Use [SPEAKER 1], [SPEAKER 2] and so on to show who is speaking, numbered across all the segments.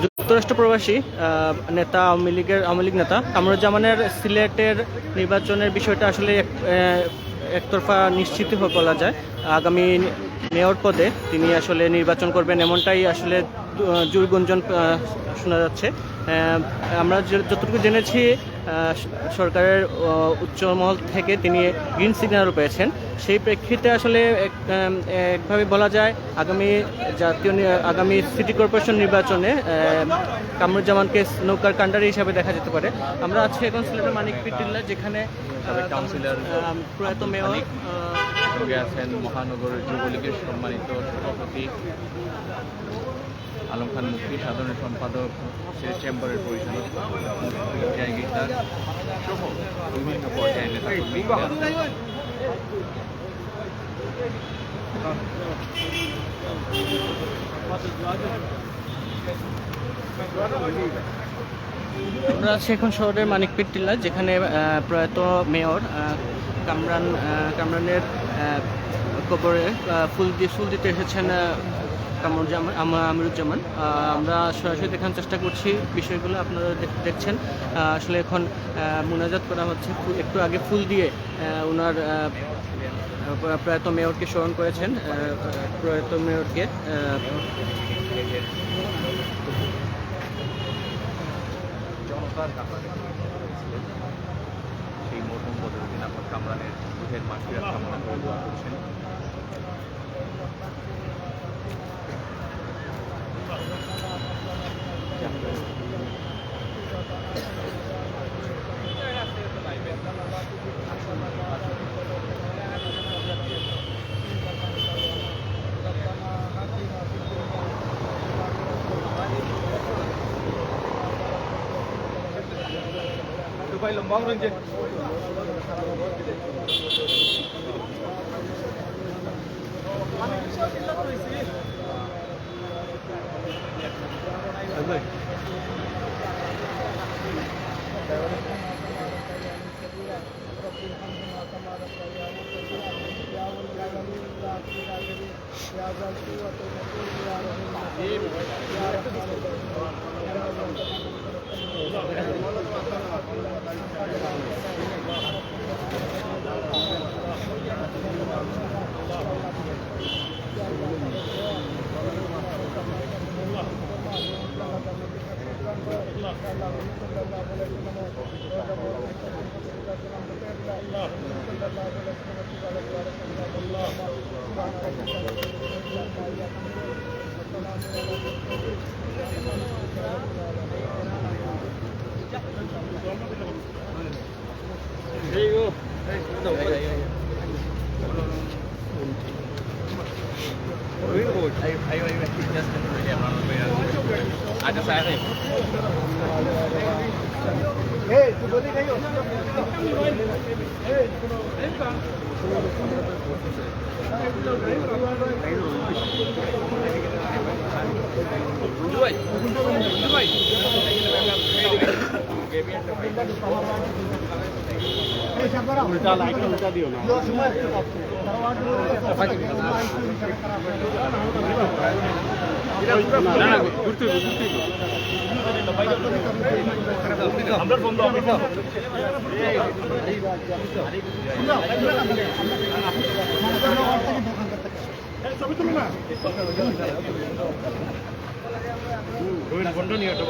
[SPEAKER 1] যুক্তরাষ্ট্র প্রবাসী নেতা আওয়ামী লীগ নেতা কামরুজ্জামানের সিলেটের নির্বাচনের বিষয়টা আসলে একতরফা নিশ্চিত বলা যায়। আগামী মেয়র পদে তিনি আসলে নির্বাচন করবেন এমনটাই আসলে জোর গুঞ্জন শোনা যাচ্ছে। আমরা যতটুকু জেনেছি সরকারের উচ্চ মহল থেকে তিনি গ্রিন সিগন্যাল পেয়েছেন। সেই প্রেক্ষিতে আসলে একভাবে বলা যায় আগামী সিটি কর্পোরেশন নির্বাচনে কামরুজ্জামানকে নৌকার কাণ্ডারি হিসাবে দেখা যেতে পারে। আমরা আছি এখন সিলেটের মানিকপীর টিল্লা, যেখানে কাউন্সিলর প্রয়াত মেয়র
[SPEAKER 2] আছেন মহানগর যুবলীগের সম্মানিত সভাপতি আলম খান মুফতি, সাধারণ সম্পাদক চেম্বারের পরিচালক জায়গিরদার সহ বিভিন্ন পর্যায়ের নেতাকর্মী।
[SPEAKER 1] আমরা আছি এখন শহরের মানিকপীর টিল্লা, যেখানে প্রয়াত মেয়র কামরানের কবরে ফুল দিতে এসেছেন আমিরুজ্জামান। আমরা সরাসরি দেখানোর চেষ্টা করছি বিষয়গুলো, আপনারা দেখছেন। আসলে এখন মোনাজাত করা হচ্ছে, একটু আগে ফুল দিয়ে ওনার প্রয়াত মেয়রকে স্মরণ করেছেন। প্রয়াত মেয়রকে
[SPEAKER 2] জনতার কাতারে সেই মরহুম বদরুদ্দিন আহমদ কামরানের রুহের মাগফিরাত কামনা করে দোয়া করছেন। Dubai lembang ranjit. There you go. Ayo, just ada saya nih. Hey, tu boleh kayo. Hey, उल्टा लाइट उल्टा दियो ना আমরা বন্ধ ছবি তুলো না বন্ধ নিয়ে ওটা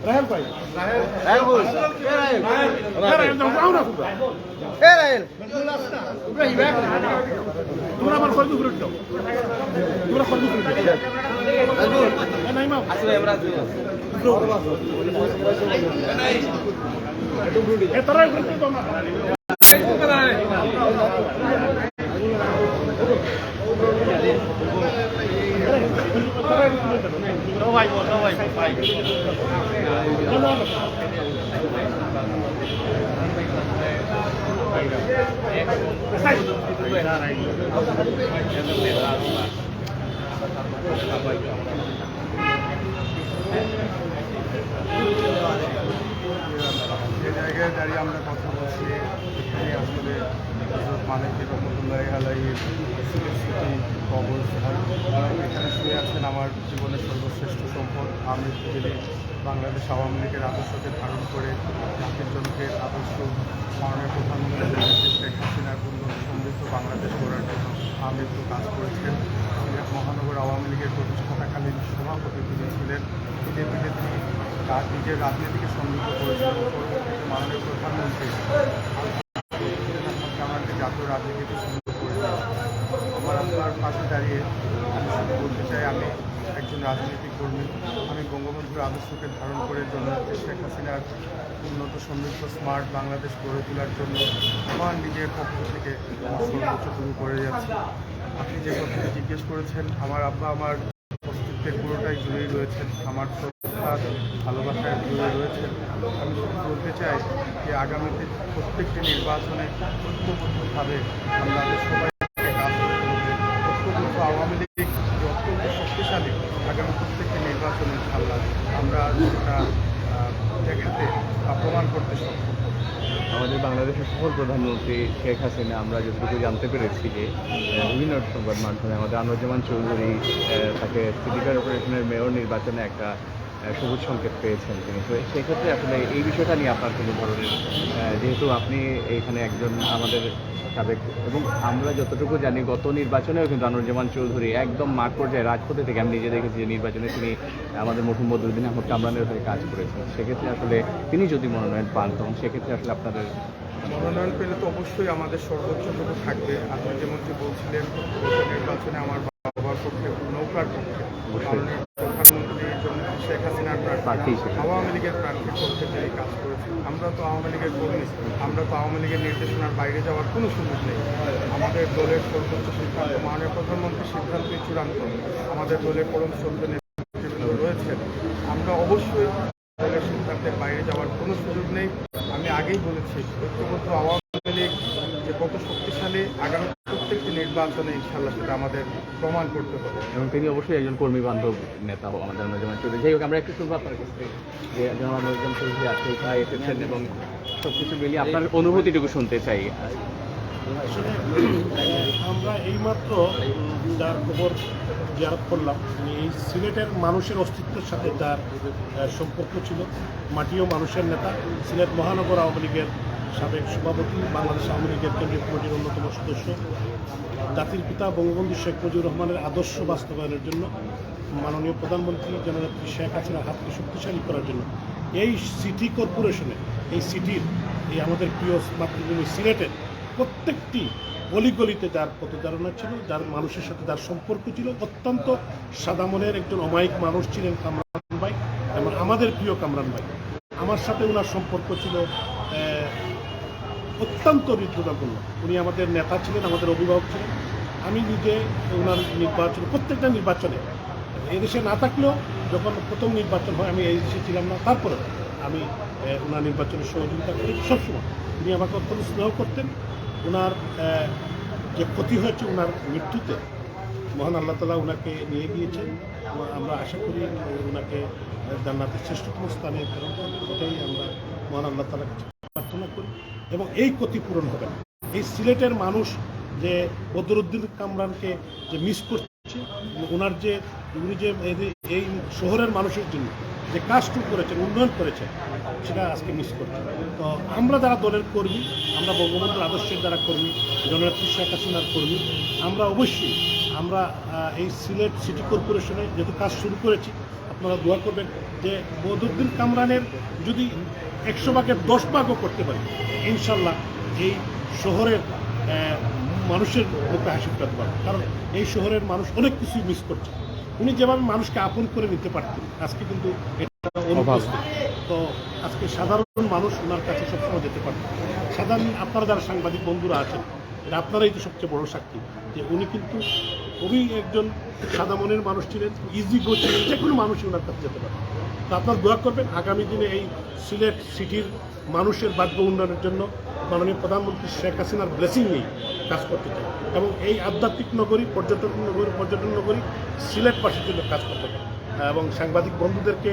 [SPEAKER 3] রাহেল ভাই তোমরা আমার কত দূরে দাও তোমরা কত দূরে নাই মা এতরা করতে দাও না ভাই ভাই
[SPEAKER 4] যে জায়গায় দাঁড়িয়ে আমরা কথা বলছি এখানে আসলে হযরত মালিক রহমতুল্লাহ আলাইহির সিটি কবরস্থান। এখানে শুয়ে আছেন আমার জীবনের সর্বশ্রেষ্ঠ সম্পদ আমির যিনি বাংলাদেশ আওয়ামী লীগের আদর্শকে ধারণ করে জাতির জনকের আদর্শ মাননীয় প্রধানমন্ত্রী শেখ হাসিনার উন্নত সমৃদ্ধ বাংলাদেশ গড়ার জন্য আমৃত্যু কাজ করেছেন। সিলেট মহানগর আওয়ামী লীগের প্রতিষ্ঠাতাকালীন সভাপতি তিনি ছিলেন। বিজেপিতে তিনি তার নিজের রাজনীতিকে সমৃদ্ধ করেছেন। পরবর্তীতে মাননীয় প্রধানমন্ত্রী আমাকে জাতীয় রাজনীতিকে সমৃদ্ধ করেছেন। আমার আপনার পাশে দাঁড়িয়ে আমি শুধু বলতে চাই আমি একজন রাজনৈতিক কর্মী। আমি বঙ্গবন্ধুর আদর্শকে ধারণ করে জননেত্রী শেখ হাসিনার উন্নত সমৃদ্ধ স্মার্ট বাংলাদেশ গড়ে তোলার জন্য আমার নিজের পক্ষ থেকে আমার সর্বোচ্চটুকু করে যাচ্ছি। আপনি যে কথাটি জিজ্ঞেস করেছেন, আমার আব্বা আমার অস্তিত্বের পুরোটাই জুড়েই রয়েছেন, আমার শ্রদ্ধা ভালোবাসায় জুড়ে রয়েছেন। আমি শুধু বলতে চাই যে আগামীতে প্রত্যেকটি নির্বাচনে ঐক্যবদ্ধভাবে আমাদের সবাইকে কাজ করতে হবে। ঐক্যবদ্ধ আওয়ামী লীগ যে অত্যন্ত শক্তিশালী আগামী প্রত্যেকটি নির্বাচনে ইনশাআল্লাহ আমরা সেটা দেখাতে বা প্রমাণ করতে সক্ষম।
[SPEAKER 2] আমাদের বাংলাদেশের সফল প্রধানমন্ত্রী শেখ হাসিনা আমরা যতটুকু জানতে পেরেছি যে বিভিন্ন সংবাদ মাধ্যমে আমাদের আনোয়ারুজ্জামান চৌধুরী তাকে সিটি কর্পোরেশনের মেয়র নির্বাচনে একটা সবুজ সংকেত পেয়েছেন তিনি। তো সেক্ষেত্রে আসলে এই বিষয়টা নিয়ে আপনার কোনো ধরনের যেহেতু আপনি এইখানে একজন আমাদের সাবেক এবং আমরা যতটুকু জানি গত নির্বাচনেও কিন্তু আনোয়ারুজ্জামান চৌধুরী একদম মাঠ পর্যায়ে রাজপথে থেকে আমি নিজে দেখেছি যে নির্বাচনে তিনি আমাদের মরহুম বদরুদ্দিন আহমদ কামরানের হয়ে কাজ করেছেন। সেক্ষেত্রে আসলে তিনি যদি মনোনয়ন পান তখন সেক্ষেত্রে আসলে আপনাদের
[SPEAKER 4] মনোনয়ন পেলে তো অবশ্যই আমাদের সর্বোচ্চটুকু থাকবে। আপনি যেমনটি বলছিলেন নির্বাচনে আমার বাবার পক্ষে নৌকার পক্ষে মাননীয় প্রধানমন্ত্রী জননেত্রী শেখ হাসিনার প্রার্থী আওয়ামী লীগের প্রার্থীর পক্ষে তিনি কাজ করেছেন। আমরা তো আওয়ামী লীগের কর্মী, আমরা তো আওয়ামী লীগের নির্দেশনার বাইরে যাওয়ার কোনো সুযোগ নেই। আমাদের দলের সর্বোচ্চ সিদ্ধান্ত মাননীয় প্রধানমন্ত্রীর সিদ্ধান্তই চূড়ান্ত। আমাদের দলের পরম শ্রদ্ধেয় নেতৃবৃন্দ রয়েছেন, আমরা অবশ্যই দলের সিদ্ধান্তের বাইরে যাওয়ার কোনো সুযোগ নেই। আমি আগেই বলেছি ঐক্যবদ্ধ আওয়ামী লীগ যে কত শক্তিশালী আগামী প্রত্যেকটি নির্বাচনে ইনশাআল্লাহ সেটা আমাদের প্রমাণ করতে হবে।
[SPEAKER 2] এবং তিনি অবশ্যই একজন কর্মী বান্ধব নেতা আমাদের আনোয়ারুজ্জামান চৌধুরী। যাই হোক আমরা একটু শুনবো আপনার কাছ থেকে যে আনোয়ারুজ্জামান চৌধুরী আজকে এখানে এসেছেন এবং সব কিছু মিলিয়ে আপনার অনুভূতিটুকু শুনতে চাই।
[SPEAKER 3] আসলে আমরা এইমাত্র যার খবর জিয়ারত করলাম এই সিলেটের মানুষের অস্তিত্বের সাথে যার সম্পর্ক ছিল, মাটিও মানুষের নেতা, সিলেট মহানগর আওয়ামী লীগের সাবেক সভাপতি, বাংলাদেশ আওয়ামী লীগের কেন্দ্রীয় কমিটির অন্যতম সদস্য, জাতির পিতা বঙ্গবন্ধু শেখ মুজিবুর রহমানের আদর্শ বাস্তবায়নের জন্য মাননীয় প্রধানমন্ত্রী জননেত্রী শেখ হাসিনার হাতকে শক্তিশালী করার জন্য এই সিটি কর্পোরেশনে এই সিটির এই আমাদের প্রিয় মাতৃভূমি সিলেটের প্রত্যেকটি গলিগলিতে যার পদচারণা ছিল, যার মানুষের সাথে যার সম্পর্ক ছিল, অত্যন্ত সাদা মনের একজন অমায়িক মানুষ ছিলেন কামরান ভাই এবং আমাদের প্রিয় কামরান ভাই। আমার সাথে ওনার সম্পর্ক ছিল অত্যন্ত হৃদ্যতাপূর্ণ। উনি আমাদের নেতা ছিলেন, আমাদের অভিভাবক ছিলেন। আমি নিজে ওনার নির্বাচনে প্রত্যেকটা নির্বাচনে এদেশে না থাকলেও যখন প্রথম নির্বাচন হয় আমি এই দেশে ছিলাম না, তারপরে আমি ওনার নির্বাচনের সহযোগিতা করি সবসময়। উনি আমাকে অত্যন্ত স্নেহ করতেন। ওনার যে ক্ষতি হয়েছে ওনার মৃত্যুতে মহান আল্লাহ তাআলা ওনাকে নিয়ে গিয়েছেন। আমরা আশা করি ওনাকে জান্নাতের শ্রেষ্ঠতম স্থানে প্রেরণ করবেন, এটাই আমরা মহান আল্লাহ তাআলার কাছে প্রার্থনা করি এবং এই ক্ষতি পূরণ হবে না। এই সিলেটের মানুষ যে বদরুদ্দিন কামরানকে যে মিস করছে, ওনার যে উনি যে এই শহরের মানুষের জন্য যে কাজটুকু করেছেন, উন্নয়ন করেছেন, সেটা আজকে মিস করছে। তো আমরা যারা দলের কর্মী, আমরা বঙ্গবন্ধুর আদর্শের যারা কর্মী, জননেত্রী শেখ হাসিনার কর্মী, আমরা অবশ্যই আমরা এই সিলেট সিটি কর্পোরেশনে যেহেতু কাজ শুরু করেছি, আপনারা দোয়া করবেন যে বদরুদ্দিন কামরানের যদি 100 ভাগের 10 ভাগও করতে পারি, ইনশাল্লাহ এই শহরের মানুষের মুখে হাসি ফোটাতে পারবো। কারণ এই শহরের মানুষ অনেক কিছুই মিস করছে। উনি যেভাবে মানুষকে আপন করে নিতে পারতেন, আজকে কিন্তু এটা অনুপস্থিত। তো আজকে সাধারণ মানুষ ওনার কাছে সবসময় যেতে পারতেন। সাধারণ আপনারা যারা সাংবাদিক বন্ধুরা আছেন, এটা আপনারাই তো সবচেয়ে বড় সাক্ষী যে উনি কিন্তু খুবই একজন সাদা মনের মানুষ ছিলেন, ইজি গো ছিলেন, যে কোনো মানুষই ওনার কাছে যেতে পারে। তো আপনার দোয়া করবেন আগামী দিনে এই সিলেট সিটির মানুষের ভাগ্য উন্নয়নের জন্য মাননীয় প্রধানমন্ত্রী শেখ হাসিনার ব্লেসিং নিয়ে কাজ করতে চাই, এবং এই আধ্যাত্মিক নগরী, পর্যটন নগরী সিলেটবাসীর জন্য কাজ করতে চাই, এবং সাংবাদিক বন্ধুদেরকে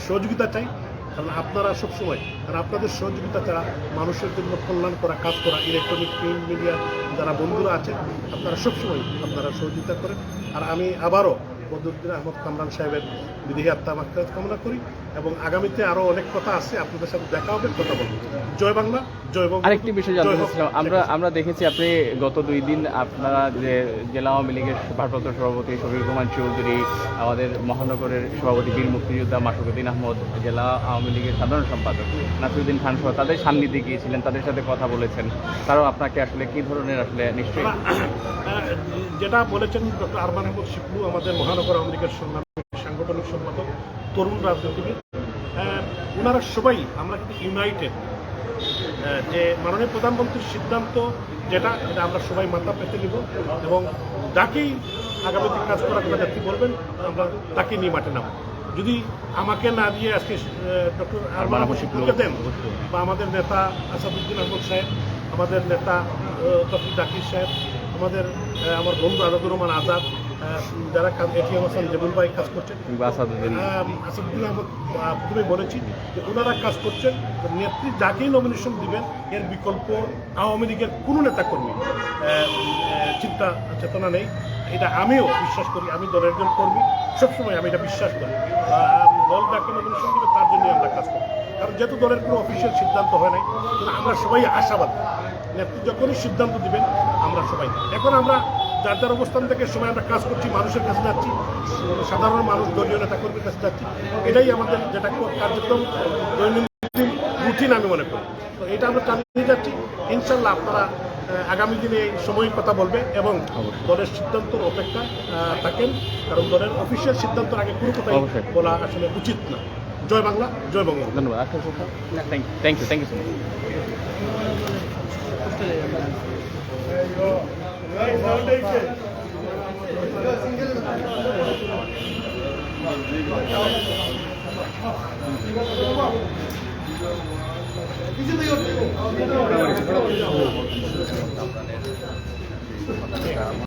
[SPEAKER 3] সহযোগিতা চাই। কারণ আপনারা সবসময়, কারণ আপনাদের সহযোগিতা ছাড়া মানুষের জন্য কল্যাণ করা, কাজ করা, ইলেকট্রনিক প্রিন্ট মিডিয়া যারা বন্ধুরা আছেন, আপনারা সবসময় আপনারা সহযোগিতা করেন। আর আমি আবারও বদরুদ্দিন আহমদ কামরান সাহেবের বিদেহী আত্মা মাগফিরাত কামনা করি, এবং আগামীতে আরও অনেক কথা আছে, আপনাদের সাথে দেখা হবে, কথা বলবো। জয় বাংলা, জয় বঙ্গ।
[SPEAKER 2] আরেকটি বিষয় জানতে চাচ্ছিলাম, আমরা দেখেছি আপনি গত 2 দিন আপনারা যে জেলা আওয়ামী লীগের ভারপ্রাপ্ত সভাপতি শফিকুর রহমান চৌধুরী, আমাদের মহানগরের সভাপতি বীর মুক্তিযোদ্ধা মাশরুকুদ্দিন আহমদ, জেলা আওয়ামী লীগের সাধারণ সম্পাদক নাসিরুদ্দিন খান সহ তাদের সান্নিধ্যে গিয়েছিলেন, তাদের সাথে কথা বলেছেন। তারাও আপনাকে আসলে কি ধরনের আসলে নিশ্চয়ই
[SPEAKER 3] যেটা বলেছেন ডক্টর আরমান আহমদ শিপলু, আমাদের মহানগর আওয়ামী লীগের সাংগঠনিক সম্পাদক, তরুণ রাজনীতিবিদ, ওনারা সবাই আমরা কিন্তু ইউনাইটেড, যে মাননীয় প্রধানমন্ত্রীর সিদ্ধান্ত যেটা, এটা আমরা সবাই মাথা পেতে নিব, এবং যাকেই আগামী দিন কাজ করার কথা যাত্রী বলবেন, আমরা তাকে নিয়ে মাঠে নামব। যদি আমাকে না দিয়ে আজকে ডক্টর আরমান আহমদ শিপলুকে দেন, বা আমাদের নেতা আসাদুদ্দিন আহমদ সাহেব, আমাদের নেতা তফিক জাকির সাহেব, আমার বন্ধু আজাদুর রহমান আজাদ, যারা এটিএম হাসান জেবুল ভাই কাজ করছেন, আসাদুদ্দিন আহমদ, প্রথমে বলেছি যে ওনারা কাজ করছেন, নেত্রী যাকেই নমিনেশন দিবেন এর বিকল্প আওয়ামী লীগের কোনো নেতাকর্মী চিন্তা চেতনা নেই। এটা আমিও বিশ্বাস করি, আমি দলের একজন কর্মী, সবসময় আমি এটা বিশ্বাস করি। দল যাকে নমিনেশন দিবে তার জন্যই আমরা কাজ করি, কারণ যেহেতু দলের কোনো অফিসিয়াল সিদ্ধান্ত হয় নাই, কিন্তু আমরা সবাই আশাবাদী নেত্রী যখনই সিদ্ধান্ত দিবেন আমরা সবাই। এখন আমরা যার যার অবস্থান থেকে সময় আমরা কাজ করছি, মানুষের কাছে যাচ্ছি, সাধারণ মানুষ, দলীয় নেতাকর্মীর কাছে যাচ্ছি, এটাই আমাদের যেটা কার্যক্রম দৈনন্দিন রুটিন আমি মনে করি। তো এটা আমরা চালিয়ে যাচ্ছি, ইনশাল্লাহ আপনারা আগামী দিনে এই সময়ের কথা বলবে, এবং দলের সিদ্ধান্তর অপেক্ষা থাকেন, কারণ দলের অফিসিয়াল সিদ্ধান্তের আগে কোনো কথাই বলা আসলে উচিত না। জয় বাংলা, জয় বঙ্গ।
[SPEAKER 2] ধন্যবাদ। Thank you so much.